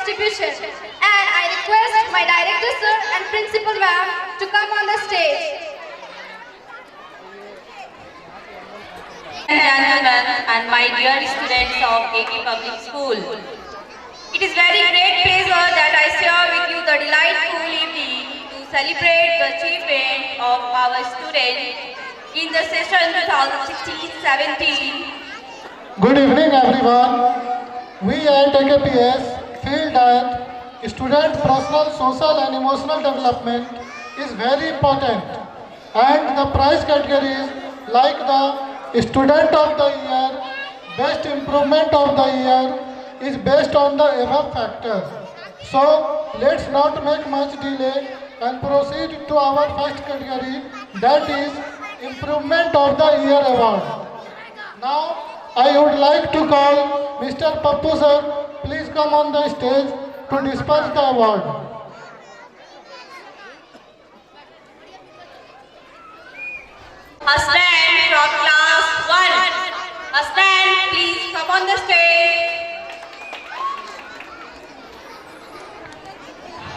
distribution. And I request my director sir and principal ma'am to come on the stage. And gentlemen and my dear students of AK Public School. It is very great pleasure that I share with you the delightful evening to celebrate the achievement of our students in the session 2016-17. Good evening everyone. We at AKPS feel that student personal, social and emotional development is very important, and the prize categories like the Student of the Year, Best Improvement of the Year is based on the above factors. So let's not make much delay and proceed to our first category, that is Improvement of the Year Award. Now I would like to call Mr. Pappu sir, please come on the stage to disperse the award. A stand from class 1. A stand, please come on the stage.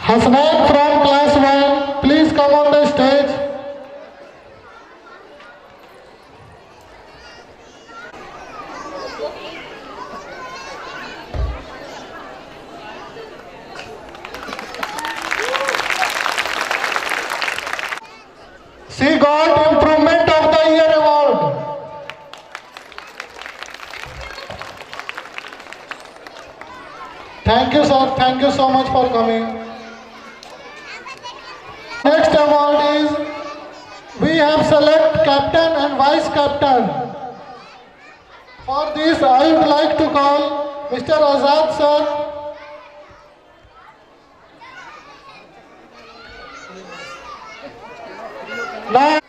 Hasnan from class 1, please come on the stage. She got Improvement of the Year Award. Thank you sir, thank you so much for coming. Next award is, we have select captain and vice captain. For this I would like to call Mr. Azad sir. Now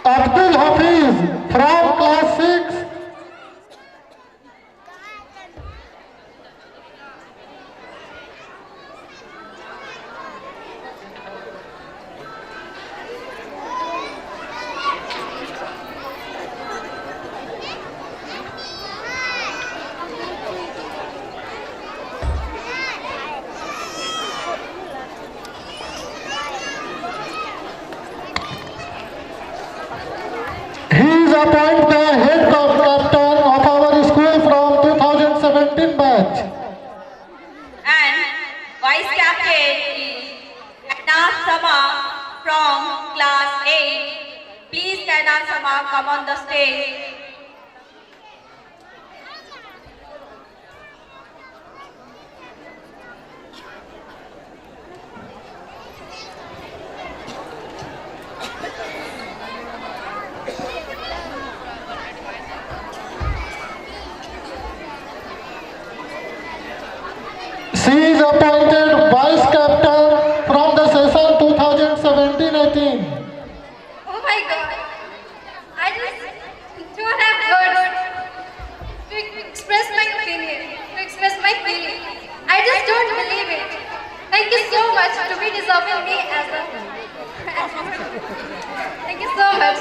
Abdul Hafiz from class 6. He is appointed the head captain of our school from 2017 batch. And vice captain is Kainat Sama from class 8. Please Kainat Sama come on the stage. She is appointed vice captain from the session 2017-18. Oh my god. I just don't have words to express my opinion, to express my feeling. I just don't believe it. Thank you so much to be deserving me as a thank you so much.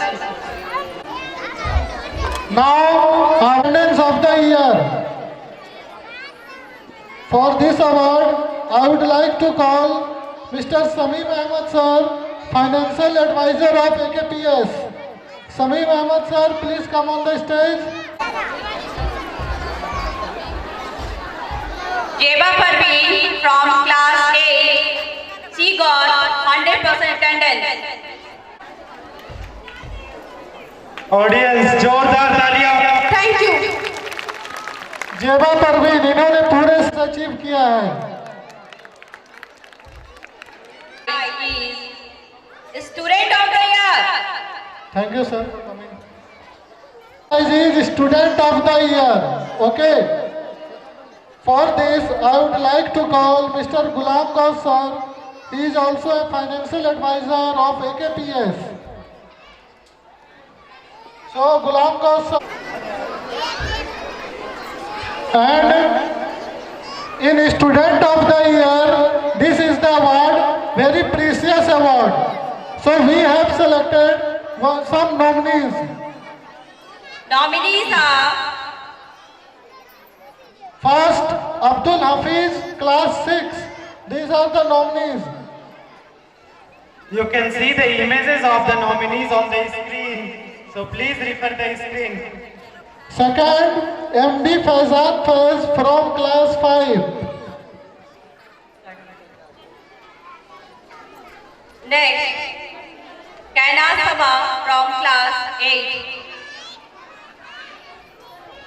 Now, attendance of the year. For this award, I would like to call Mr. Sameem Ahmed sir, Financial Advisor of AKPS. Sameem Ahmed sir, please come on the stage. Jeba Parveen from class 8. She got 100% attendance. Audience जोरदार तालियां। Thank you. जेबा परवीन, इन्होंने पूरे से achieve किया है। Student of the year. Thank you sir for coming. This is Student of the Year. Okay. For this, I would like to call Mr. Gulam Kaur sir. He is also a financial advisor of AKPS. So Gulam Kaur sir. And in Student of the Year, this is the award, very precious award. So we have selected some nominees. Nominees are First, Abdul Hafiz, class 6. These are the nominees. You can see the images of the nominees on the screen. So please refer the screen. Second, MD Faizan Faiz from class 5. Next, Kainat Sabha from class 8.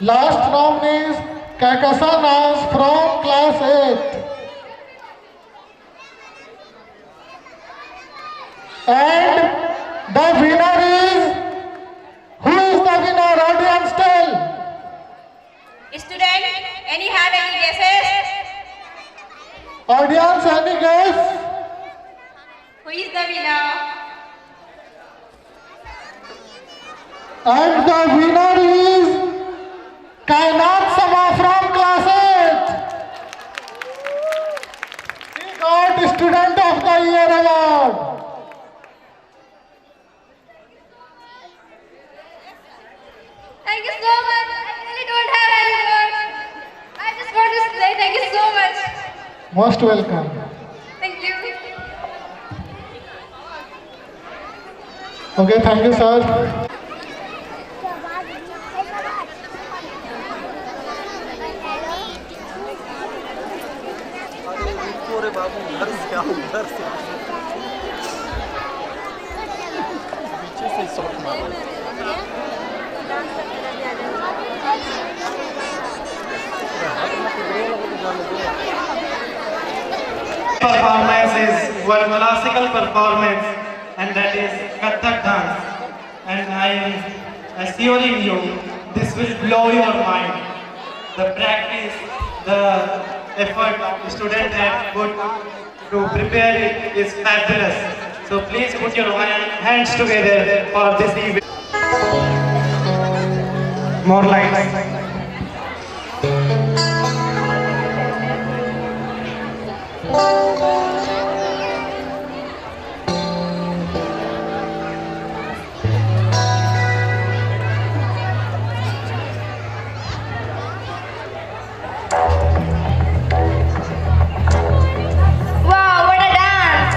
Last nominees, Kakasa Naz from class 8. And the winner is, who is the winner? Audience tell. Student, have any guesses? Audience, any guess? Who is the winner? And the winner is Kainat Sama from class 8. He got Student of the Year award. Thank you so much. I really don't have any words. I just want to say thank you so much. Most welcome. Thank you. Okay, thank you, sir. Performance is one classical performance, and that is Kathak dance. And I am assuring you, this will blow your mind. The practice, the effort students have put to prepare it is fabulous. So please put your hands together for this event. More lights. Wow, what a dance!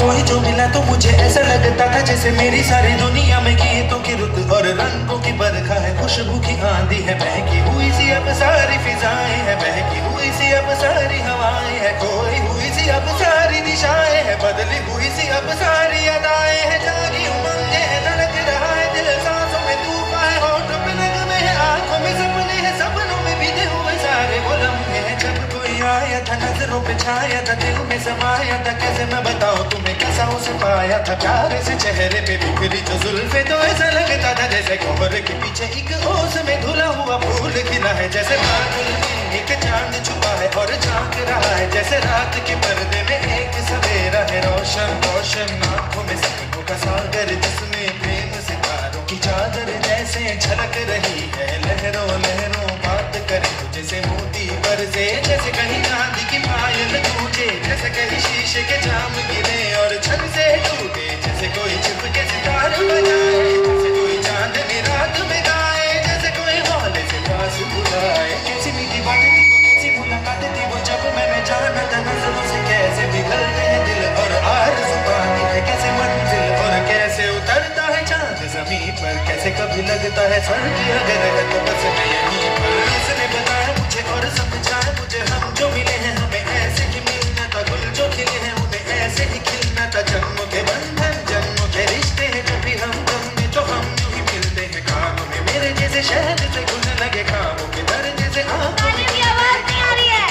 कोई जो मिला तो मुझे ऐसा लगता था जैसे मेरी सारी दुनिया में गीतों की रुत और रंगों की बरखा है, खुशबू की आंधी है, बहकी हुई सी अब सारी फिजाएं है, बहकी हुई सी अब सारी हवाएं है, खोई हुई सी अब सारी दिशाएं है, बदली हुई सी अब सारी अदाएं है, जागी उमंगे है, धड़क रहा है दिल, सांसों में तूफान है, होठों पे नगमे है, आंखों में सपने हैं, सपनों में भीगे हुए सारे वो लम्हे हैं, जब कोई आया था नजरों पे छाया था, दिल में समाया था, कैसे मैं बताऊं तुम्हें कैसा उसे पाया था, प्यार से चेहरे पे बिखरी जो जुल्फे, तो ऐसा लगता था जैसे कोहर के पीछे एक ओस में धुला हुआ फूल खिला है, जैसे बादल में एक चांद छुपा है और झांक रहा है, जैसे रात के पर्दे में एक सवेरा है, रोशन रोशन आंखों में सपनों का सागर, जिसमें प्रेम सितारों की चादर जैसे झलक रही है, लहरों लहरों बात करे तो जैसे मोती बरसे, जैसे कहीं चांदी की पायल गूंजे, जैसे कहीं शीशे के जाम गिरे और छन से टूटे, जैसे कोई छिप के सितार बजाए, जैसे कोई चांदनी रात में गाए, जैसे कोई हौले से पास बुलाए, कैसी मीठी बातें थी वो, कैसी मुलाकातें थी वो, जब मैंने जाना था नजरों से कैसे पिघलते हैं दिल और आरज़ू पाती है, कैसे मंजिल और कैसे उतरता है चांद ज़मीन पर, कैसे कभी लगता है स्वर्ग अगर है तो बस मैं यहीं पर, इसने बताया मुझे और समझाया मुझे, हम जो मिले हैं हमें ऐसे ही मिलना था, गुल जो खिले हैं उन्हें ऐसे ही खिलना था, जन्मों के बंधन जन्मों के रिश्ते हैं, जब भी हम गम में तो हम यूं ही मिलते हैं, कानों में मेरे जैसे शहद से घुलने लगे खामों के दर्द से, आंखों में आवाज नहीं आ रही है,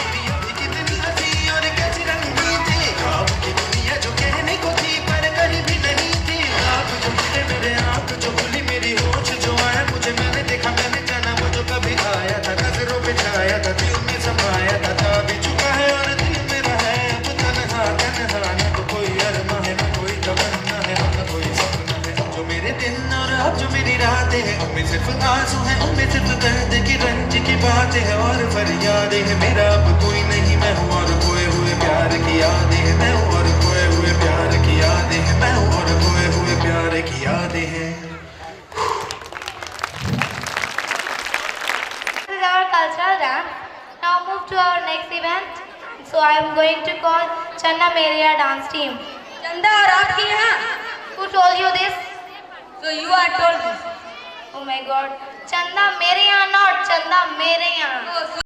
कितनी हंसी और कैसी रंगीन थी, ख्वाबों की दुनिया जो कहने को थी पर कहीं भी नहीं थी, आप जो मिले मेरे आप जो भूली मेरी होश जो आया मुझे, मैंने देखा मैंने जाना वो जो कभी आया था, नजरों पे छाया था, दिल में समाया था, था भी चुका है और दिल में रहा है, अब तन्हा तन्हा, न तो कोई अरमा है न कोई तमन्ना है न कोई सपना है, जो मेरे दिन और अब जो मेरी रातें हैं उनमें सिर्फ आंसू है, उनमें सिर्फ दर्द की रंज की बातें हैं और फरियादें हैं, मेरा अब कोई नहीं आते हैं। This is our cultural dance. Now move to our next event. So I am going to call Channa Meria dance team. चंदा और आपके यहाँ? Who told you this? So you are told this. Oh my God. Chanda mere yahan, not Chanda mere yahan. Oh, so